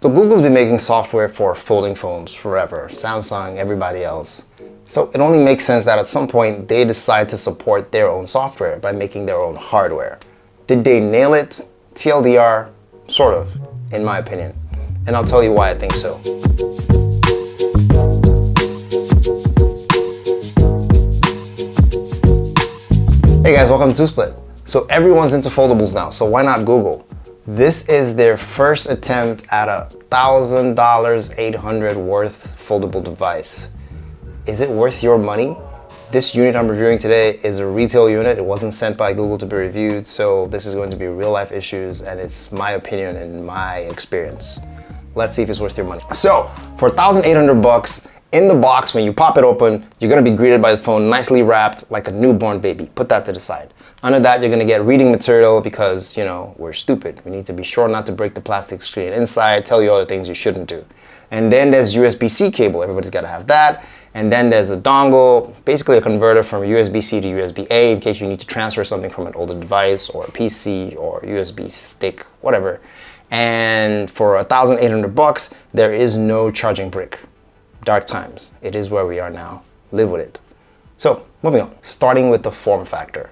So Google's been making software for folding phones forever, Samsung, everybody else. So it only makes sense that at some point they decide to support their own software by making their own hardware. Did they nail it? TLDR, sort of, in my opinion. And I'll tell you why I think so. Hey guys, welcome to TwoSplit. So everyone's into foldables now, so why not Google? This is their first attempt at a $1,000, $800 worth foldable device. Is it worth your money? This unit I'm reviewing today is a retail unit. It wasn't sent by Google to be reviewed, so this is going to be real life issues, and it's my opinion and my experience. Let's see if it's worth your money. So for $1,800 in the box, when you pop it open, you're gonna be greeted by the phone nicely wrapped like a newborn baby. Put that to the side. Under that, you're gonna get reading material because, you know, we're stupid. We need to be sure not to break the plastic screen inside, tell you all the things you shouldn't do. And then there's USB-C cable. Everybody's gotta have that. And then there's a dongle, basically a converter from USB-C to USB-A in case you need to transfer something from an older device or a PC or USB stick, whatever. And for $1,800, there is no charging brick. Dark times. It is where we are now. Live with it. So, moving on. Starting with the form factor.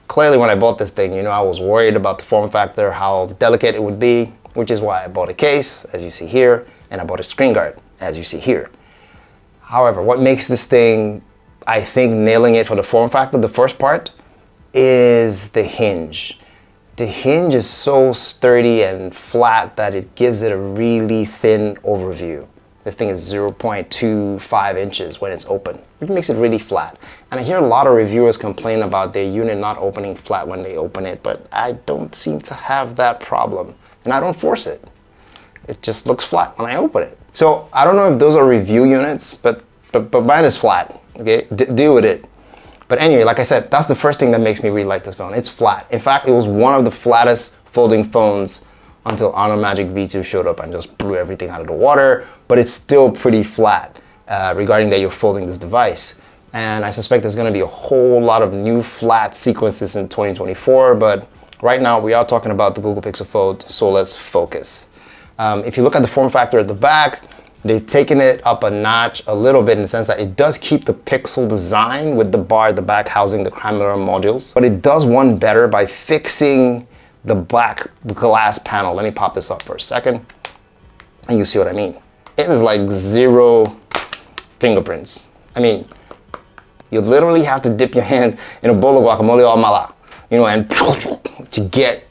Clearly, when I bought this thing, you know, I was worried about the form factor, how delicate it would be, which is why I bought a case, as you see here, and I bought a screen guard, as you see here. However, what makes this thing, I think, nailing it for the form factor, the first part, is the hinge. The hinge is so sturdy and flat that it gives it a really thin overview. This thing is 0.25 inches when it's open, which makes it really flat. And I hear a lot of reviewers complain about their unit not opening flat when they open it, but I don't seem to have that problem, and I don't force it. It just looks flat when I open it. So I don't know if those are review units, but mine is flat, okay? Deal with it. But anyway, like I said, that's the first thing that makes me really like this phone. It's flat. In fact, it was one of the flattest folding phones until Honor Magic V2 showed up and just blew everything out of the water, but it's still pretty flat regarding that you're folding this device. And I suspect there's gonna be a whole lot of new flat sequences in 2024, but right now we are talking about the Google Pixel Fold, so let's focus. If you look at the form factor at the back, they've taken it up a notch a little bit in the sense that it does keep the pixel design with the bar at the back housing the camera modules, but it does one better by fixing the black glass panel. Let me pop this up for a second, and you see what I mean. It is like 0 fingerprints. I mean, you literally have to dip your hands in a bowl of guacamole or mala, you know, and to get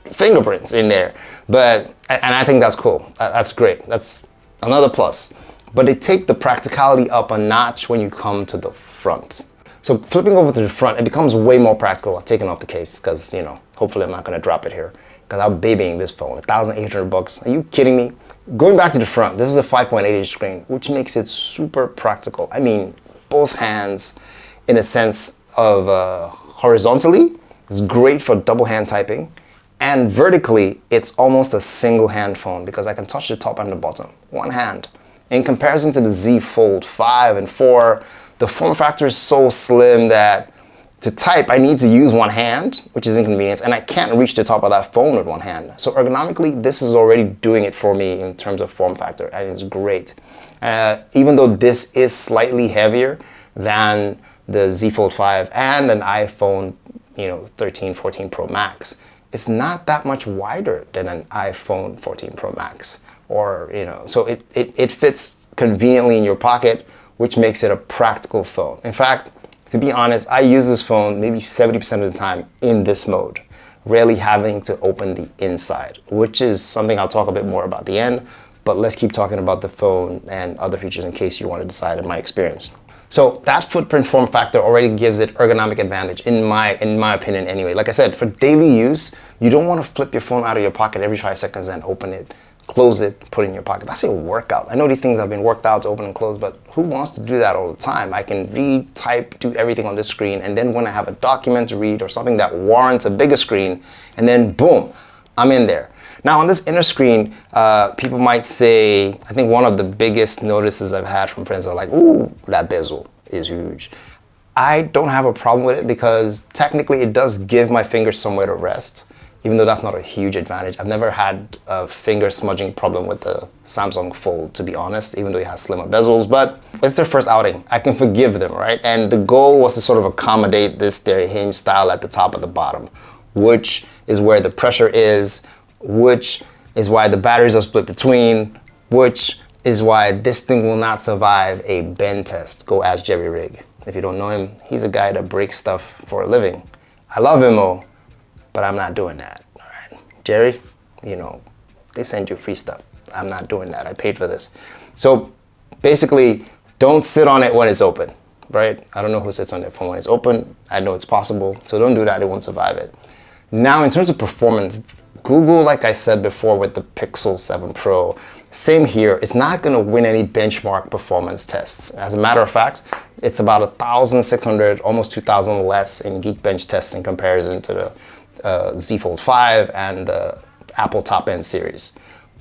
fingerprints in there. And I think that's cool. That's great. That's another plus. But they take the practicality up a notch when you come to the front. So flipping over to the front, it becomes way more practical. I've taken off the case because, you know, hopefully I'm not gonna drop it here because I'm babying this phone, $1,800. Are you kidding me? Going back to the front, this is a 5.8-inch screen, which makes it super practical. I mean, both hands in a sense of horizontally, it's great for double hand typing. And vertically, it's almost a single hand phone because I can touch the top and the bottom, one hand. In comparison to the Z Fold 5 and 4, the form factor is so slim that to type, I need to use one hand, which is inconvenience, and I can't reach the top of that phone with one hand. So ergonomically, this is already doing it for me in terms of form factor, and it's great. Even though this is slightly heavier than the Z Fold 5 and an iPhone, 13, 14 Pro Max, it's not that much wider than an iPhone 14 Pro Max, so it fits conveniently in your pocket, which makes it a practical phone. In fact, to be honest, I use this phone maybe 70% of the time in this mode, rarely having to open the inside, which is something I'll talk a bit more about at the end, but let's keep talking about the phone and other features in case you want to decide in my experience. So that footprint form factor already gives it ergonomic advantage in my opinion anyway. Like I said, for daily use, you don't want to flip your phone out of your pocket every 5 seconds and open it, close it, put it in your pocket. That's a workout. I know these things have been worked out to open and close, but who wants to do that all the time? I can read, type, do everything on this screen, and then when I have a document to read or something that warrants a bigger screen, and then boom, I'm in there. Now on this inner screen, people might say, I think one of the biggest notices I've had from friends are like, ooh, that bezel is huge. I don't have a problem with it because technically it does give my fingers somewhere to rest. even though that's not a huge advantage. I've never had a finger smudging problem with the Samsung Fold, to be honest, even though it has slimmer bezels, but it's their first outing. I can forgive them, right? And the goal was to sort of accommodate their hinge style at the top and the bottom, which is where the pressure is, which is why the batteries are split between, which is why this thing will not survive a bend test. Go ask Jerry Rig. If you don't know him, he's a guy that breaks stuff for a living. I love him, but I'm not doing that, all right? Jerry, you know, they send you free stuff. I'm not doing that, I paid for this. So basically, don't sit on it when it's open, right? I don't know who sits on their phone when it's open. I know it's possible, so don't do that, it won't survive it. Now, in terms of performance, Google, like I said before with the Pixel 7 Pro, same here, it's not gonna win any benchmark performance tests. As a matter of fact, it's about 1,600, almost 2,000 less in Geekbench tests in comparison to the Z Fold 5 and the Apple top-end series.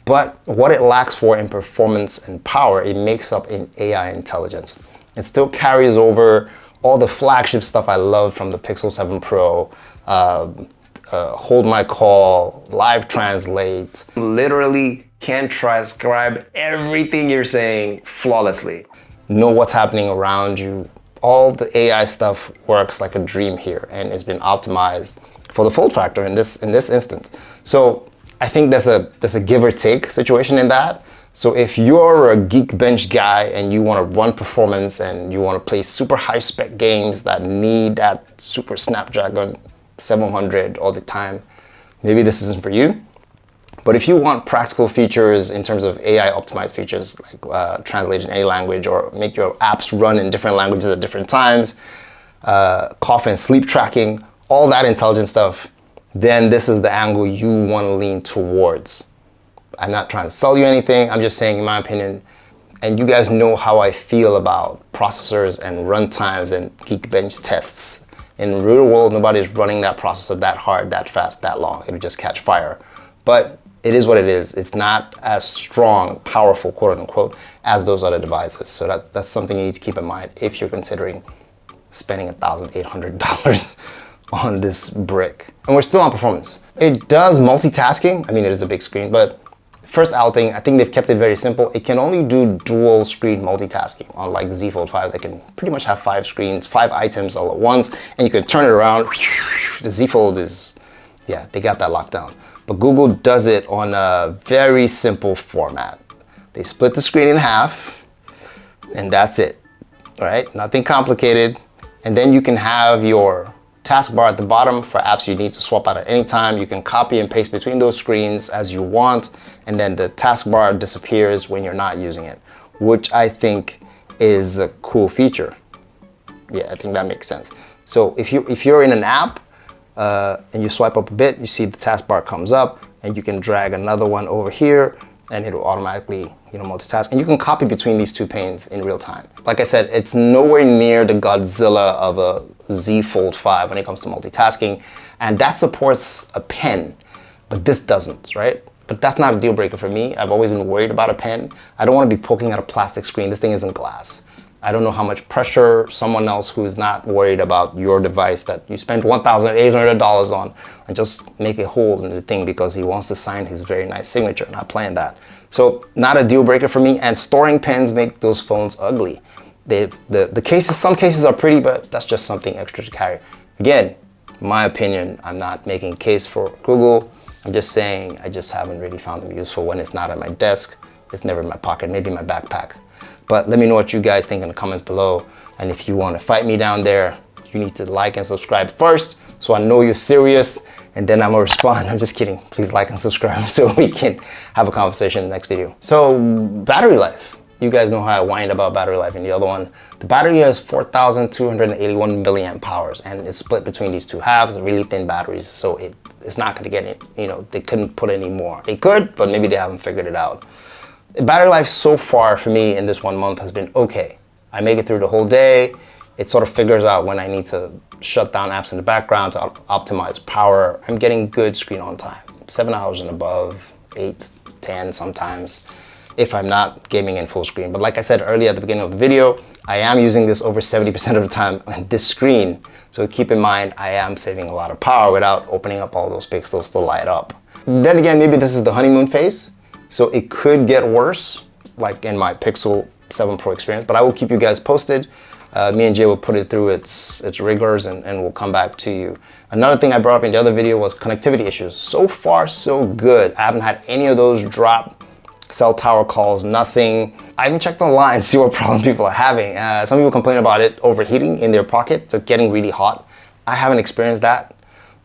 But what it lacks for in performance and power, it makes up in AI intelligence. It still carries over all the flagship stuff I love from the Pixel 7 Pro, Hold My Call, Live Translate, literally can transcribe everything you're saying flawlessly. Know what's happening around you. All the AI stuff works like a dream here, and it's been optimized for the fold factor in this instance. So I think there's a give or take situation in that. So if you're a Geekbench guy and you want to run performance and you want to play super high spec games that need that super Snapdragon 700 all the time, maybe this isn't for you. But if you want practical features in terms of AI optimized features, like translate in any language or make your apps run in different languages at different times, cough and sleep tracking, all that intelligent stuff, then this is the angle you want to lean towards. I'm not trying to sell you anything, I'm just saying in my opinion, and you guys know how I feel about processors and runtimes and Geekbench tests. In real world, nobody's running that processor that hard, that fast, that long. It'll just catch fire. But it is what it is. It's not as strong, powerful, quote unquote, as those other devices. So that's something you need to keep in mind if you're considering spending $1,800 on this brick. And we're still on performance. It does multitasking. I mean, it is a big screen, but first outing, I think they've kept it very simple. It can only do dual screen multitasking, unlike the Z Fold 5 that can pretty much have 5 screens, 5 items all at once, and you can turn it around. The Z Fold is, yeah, they got that locked down. But Google does it on a very simple format. They split the screen in half, and that's it, all right? Nothing complicated. And then you can have your taskbar at the bottom for apps you need to swap out at any time. You can copy and paste between those screens as you want, and then the taskbar disappears when you're not using it, which I think is a cool feature. Yeah, I think that makes sense. So if you're in an app and you swipe up a bit, you see the taskbar comes up, and you can drag another one over here, and it'll automatically, multitask. And you can copy between these two panes in real time. Like I said, it's nowhere near the Godzilla of a Z Fold 5 when it comes to multitasking, and that supports a pen, but this doesn't, right? But that's not a deal breaker for me. I've always been worried about a pen. I don't want to be poking at a plastic screen. This thing isn't glass. I don't know how much pressure someone else who is not worried about your device that you spent $1,800 on and just make a hole in the thing because he wants to sign his very nice signature. Not playing that. So not a deal breaker for me, and storing pens make those phones ugly. The cases, some cases are pretty, but that's just something extra to carry. Again, my opinion, I'm not making a case for Google. I'm just saying I just haven't really found them useful when it's not at my desk. It's never in my pocket, maybe in my backpack. But let me know what you guys think in the comments below. And if you want to fight me down there, you need to like and subscribe first so I know you're serious, and then I'm gonna respond. I'm just kidding. Please like and subscribe so we can have a conversation in the next video. So battery life. You guys know how I whined about battery life in the other one. The battery has 4,281 milliamp hours, and it's split between these two halves, really thin batteries, so it's not gonna get it, they couldn't put any more. They could, but maybe they haven't figured it out. The battery life so far for me in this 1 month has been okay. I make it through the whole day. It sort of figures out when I need to shut down apps in the background to optimize power. I'm getting good screen on time, 7 hours and above, 8, 10 sometimes, if I'm not gaming in full screen. But like I said earlier at the beginning of the video, I am using this over 70% of the time on this screen. So keep in mind, I am saving a lot of power without opening up all those pixels to light up. Then again, maybe this is the honeymoon phase. So it could get worse, like in my Pixel 7 Pro experience, but I will keep you guys posted. Me and Jay will put it through its rigors and we'll come back to you. Another thing I brought up in the other video was connectivity issues. So far, so good. I haven't had any of those drop cell tower calls, nothing. I even checked online to see what problem people are having. Some people complain about it overheating in their pocket, so getting really hot. I haven't experienced that,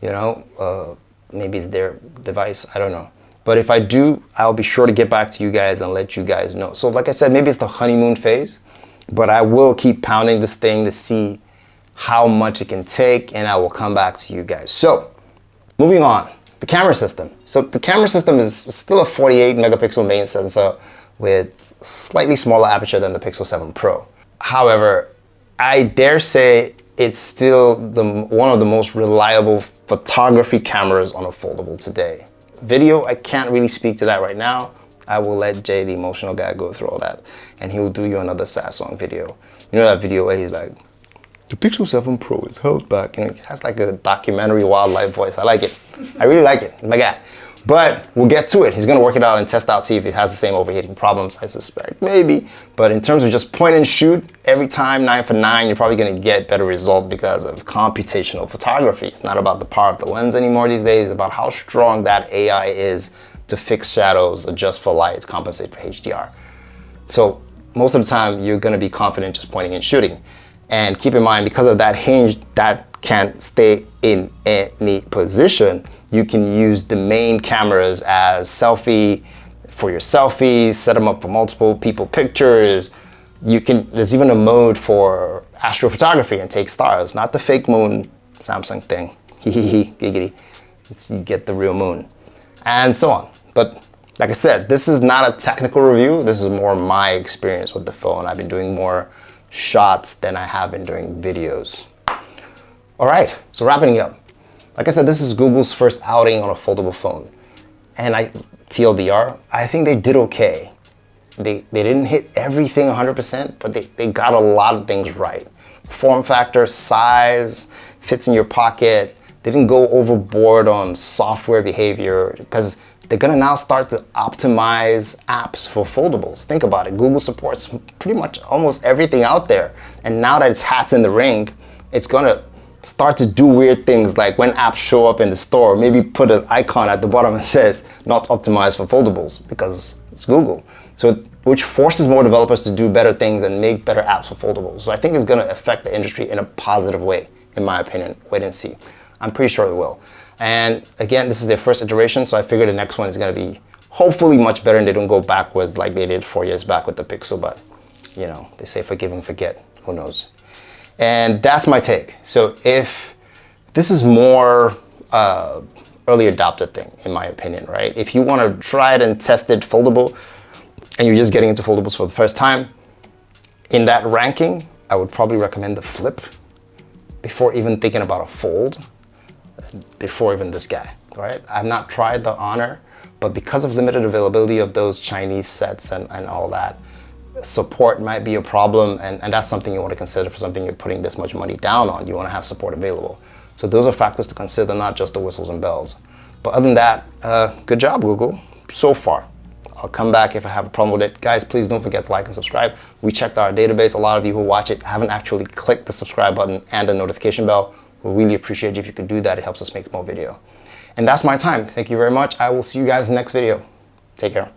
you know, maybe it's their device, I don't know. But if I do, I'll be sure to get back to you guys and let you guys know. So like I said, maybe it's the honeymoon phase, but I will keep pounding this thing to see how much it can take, and I will come back to you guys. So moving on, the camera system. So the camera system is still a 48 megapixel main sensor with slightly smaller aperture than the Pixel 7 Pro. However, I dare say it's still one of the most reliable photography cameras on a foldable today. Video, I can't really speak to that right now. I will let Jay, the emotional guy, go through all that, and he will do you another sad song video. You know that video where he's like, the Pixel 7 Pro is held back, and it has like a documentary wildlife voice. I like it. I really like it. My God. But we'll get to it. He's gonna work it out and test out, see if it has the same overheating problems. I suspect, maybe. But in terms of just point and shoot, every time 9 for 9, you're probably gonna get better result because of computational photography. It's not about the power of the lens anymore these days. It's about how strong that AI is to fix shadows, adjust for lights, compensate for HDR. So most of the time, you're gonna be confident just pointing and shooting. And keep in mind, because of that hinge that can't stay in any position, you can use the main cameras as selfie for your selfies, set them up for multiple people pictures. There's even a mode for astrophotography and take stars, not the fake moon Samsung thing. Giggity. You get the real moon. And so on. But like I said, this is not a technical review. This is more my experience with the phone. I've been doing more shots than I have been doing videos. All right, so wrapping it up. Like I said, this is Google's first outing on a foldable phone. And TLDR, I think they did okay. They didn't hit everything 100%, but they got a lot of things right. Form factor, size, fits in your pocket. They didn't go overboard on software behavior because they're gonna now start to optimize apps for foldables. Think about it, Google supports pretty much almost everything out there. And now that it's hats in the ring, it's gonna start to do weird things like when apps show up in the store, maybe put an icon at the bottom that says not optimized for foldables because it's Google. So which forces more developers to do better things and make better apps for foldables. So I think it's gonna affect the industry in a positive way, in my opinion. Wait and see. I'm pretty sure it will. And again, this is their first iteration, so I figure the next one is gonna be hopefully much better and they don't go backwards like they did 4 years back with the Pixel, but you know, they say forgive and forget, who knows? And that's my take. So if this is more early adopter thing, in my opinion, right? If you wanna try it and test it foldable, and you're just getting into foldables for the first time, in that ranking, I would probably recommend the Flip before even thinking about a Fold, before even this guy, right? I've not tried the Honor, but because of limited availability of those Chinese sets and all that, support might be a problem, and that's something you want to consider for something you're putting this much money down on. You want to have support available. So those are factors to consider, not just the whistles and bells. But other than that, good job, Google, so far. I'll come back if I have a problem with it. Guys, please don't forget to like and subscribe. We checked our database. A lot of you who watch it haven't actually clicked the subscribe button and the notification bell. We really appreciate it if you could do that. It helps us make more video. And that's my time. Thank you very much. I will see you guys in the next video. Take care.